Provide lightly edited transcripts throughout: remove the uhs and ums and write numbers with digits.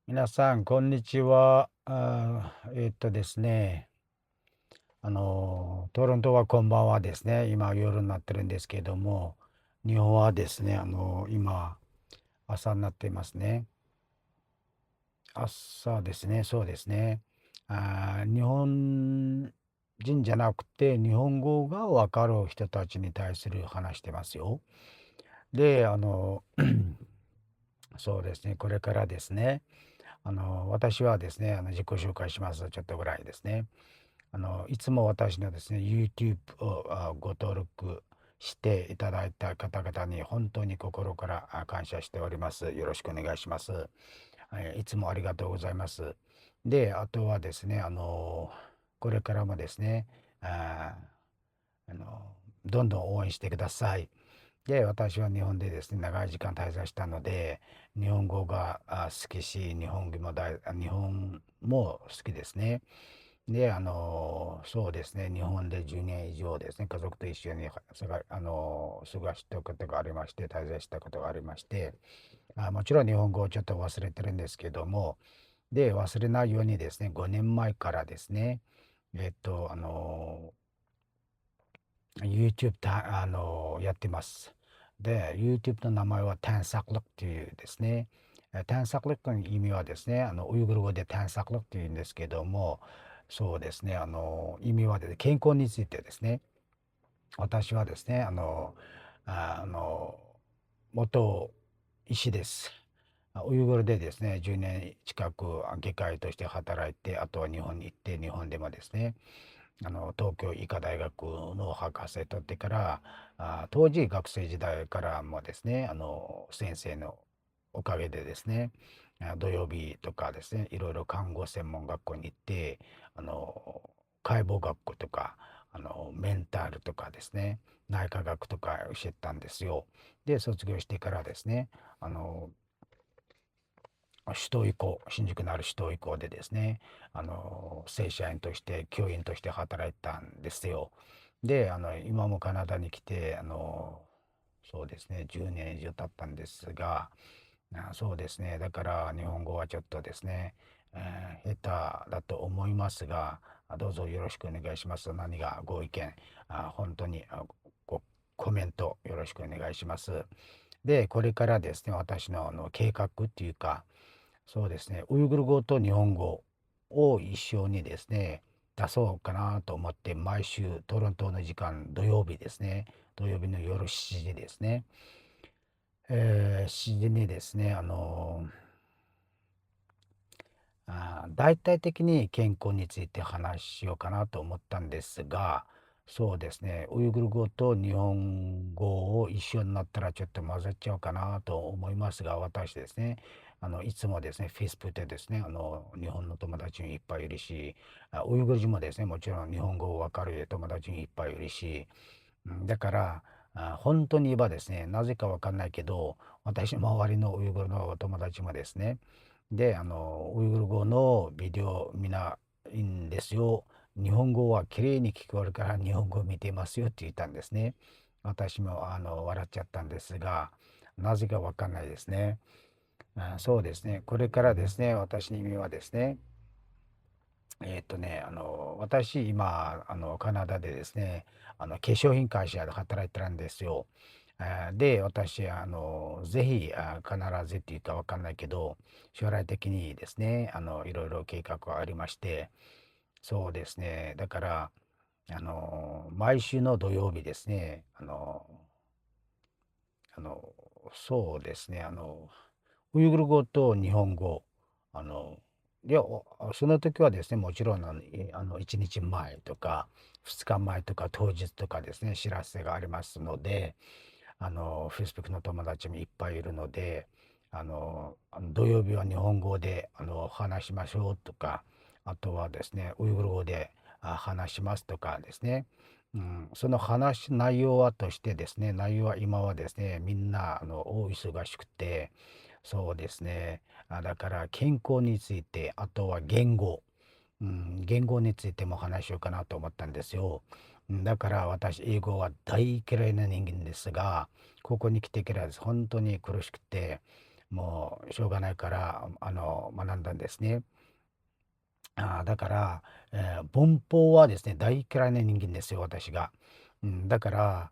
皆さん、こんにちは。ですね、トロントはこんばんはですね。今、夜になってるんですけども、日本はですね、今、朝になっていますね。朝ですね、そうですね。日本人じゃなくて、日本語がわかる人たちに対する話してますよ。で、そうですね、これからですね、私はですね、自己紹介します。ちょっとぐらいですね。いつも私のですね、YouTube をご登録していただいた方々に本当に心から感謝しております。よろしくお願いします。いつもありがとうございます。で、あとはですね、これからもですね、ああの、どんどん応援してください。で、私は日本でですね、長い時間滞在したので、日本語が好きし、日本も好きですね。で、そうですね、日本で10年以上ですね、家族と一緒に過ごしたことがありまして、滞在したことがありまして、もちろん日本語をちょっと忘れてるんですけども、で、忘れないようにですね、5年前からですね、えっと、あの、YouTube やってます。で、YouTube の名前はタンサクロクっていうですね、タンサクロクの意味はですね、ウイグル語でタンサクロクっていうんですけども、そうですね、意味はですね、健康についてですね、私はですね、あの、元医師です。ウイグルでですね、10年近く外科医として働いて、あとは日本に行って、日本でもですね、東京医科大学の博士取ってから、当時学生時代からもですね、先生のおかげでですね、土曜日とかですね、いろいろ看護専門学校に行って、あの解剖学校とか、メンタルとかですね、内科学とか教えたんですよ。で、卒業してからですね、あの首都医校、新宿のある首都医校でですね、正社員として、教員として働いたんですよ。で、今もカナダに来て、そうですね、10年以上経ったんですが、そうですね、だから日本語はちょっとですね、下手だと思いますが、どうぞよろしくお願いします。何がご意見、本当にごコメントよろしくお願いします。で、これからですね、私の計画っていうか、そうですね。ウイグル語と日本語を一緒にですね、出そうかなと思って、毎週トロントの時間、土曜日ですね。土曜日の夜7時ですね。7時にですね、大体的に健康について話しようかなと思ったんですが、そうですね、ウイグル語と日本語を一緒になったらちょっと混ざっちゃうかなと思いますが、私ですね、いつもですね、Facebook でですね、日本の友達にいっぱいいるし、ウイグル人もですね、もちろん日本語わかる友達にいっぱいいるし、だから、本当に言えばですね、なぜかわかんないけど、私の周りのウイグルの友達もですね、で、ウイグル語のビデオ見ないんですよ。日本語は綺麗に聞こえるから日本語を見てますよって言ったんですね。私も笑っちゃったんですが、なぜかわかんないですね。そうですね。これからですね、私の意味はですね、私、今、カナダでですね、化粧品会社で働いてるんですよ。で、私、ぜひ、必ずっていうかわかんないけど、将来的にですね、いろいろ計画がありまして、そうですね、だから、毎週の土曜日ですね、あの、そうですね、ウイグル語と日本語、あの、その時はですね、もちろん1日前とか、2日前とか、当日とかですね、知らせがありますので、Facebook の友達もいっぱいいるので、土曜日は日本語で、話しましょうとか、あとはですね、ウイグル語で話しますとかですね、その話内容はとしてですね、内容は今はですね、みんな大忙しくて、そうですね、だから健康について、あとは言語、言語についても話しようかなと思ったんですよ。だから私、英語は大嫌いな人間ですが、ここに来てから本当に苦しくて、もうしょうがないから、学んだんですね。だから、文法はですね、大嫌いな人間ですよ、私が。だから、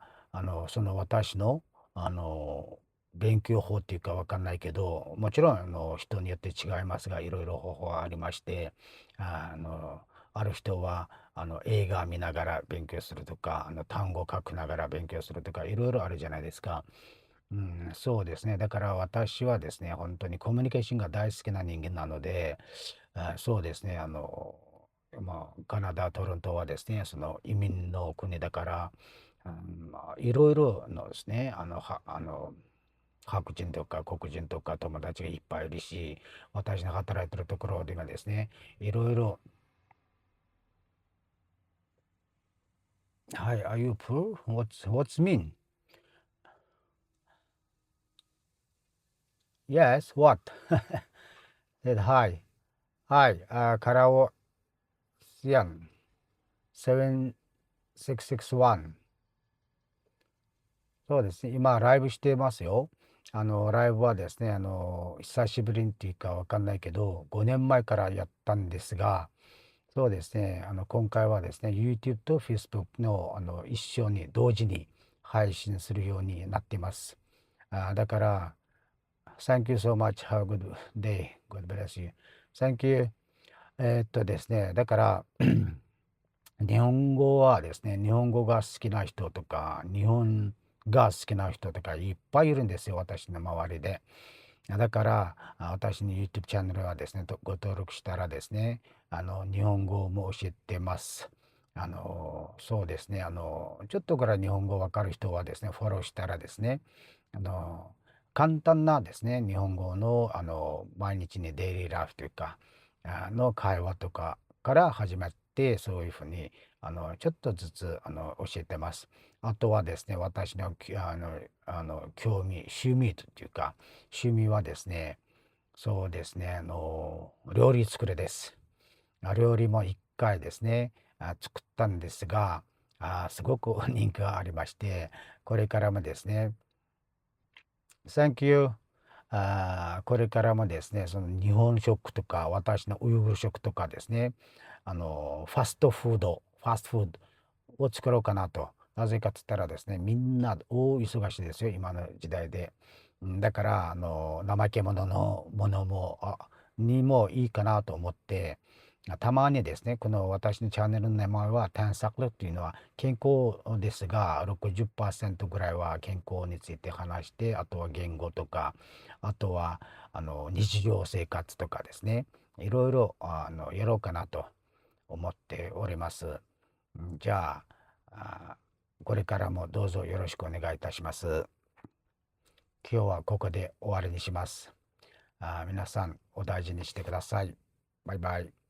その私の、あの、勉強法っていうかわかんないけど、もちろん、人によって違いますが、いろいろ方法がありまして、あの、ある人は、映画見ながら勉強するとか、単語書くながら勉強するとか、いろいろあるじゃないですか。そうですね。だから私はですね、本当にコミュニケーションが大好きな人間なので、そうですね、カナダ、トロントはですね、その移民の国だから、いろいろのですね、白人とか黒人とか友達がいっぱいいるし、私の働いてるところではですね、いろいろ、はい、are you poor? What's mean? Yes, what? said hi. Hi, カラオシアン7661。そうですね。今、ライブしてますよ。ライブはですね、久しぶりにっていうかわかんないけど、5年前からやったんですが、そうですね、今回はですね、YouTube と Facebook の、一緒に、同時に配信するようになっています。だから、Thank you so much. Have a good day. God bless you. Thank you. ですね、だから日本語はですね、日本語が好きな人とか、日本が好きな人とかいっぱいいるんですよ、私の周りで。だから、私の YouTube チャンネルはですね、ご登録したらですね、日本語も教えてます。そうですね、ちょっとから日本語わかる人はですね、フォローしたらですね、あの、簡単なですね、日本語の、毎日にデイリーライフというか、会話とかから始まって、そういうふうに、ちょっとずつ、教えてます。あとはですね、私の、興味、趣味というか、趣味はですね、そうですね、料理作りです。料理も一回ですね、作ったんですが、すごく人気がありまして、これからもですね、Thank you. これからもですね、その日本食とか、私のウイグル食とかですね、ファストフードを作ろうかなと。なぜかっつったらですね、みんな大忙しいですよ、今の時代で。だから、怠け者のものも、にもいいかなと思って、たまにですね、この私のチャンネルの名前は探索っていうのは健康ですが、60%ぐらいは健康について話して、あとは言語とか、あとは日常生活とかですね、いろいろやろうかなと思っております。じゃあ、これからもどうぞよろしくお願いいたします。今日はここで終わりにします。皆さんお大事にしてください。バイバイ。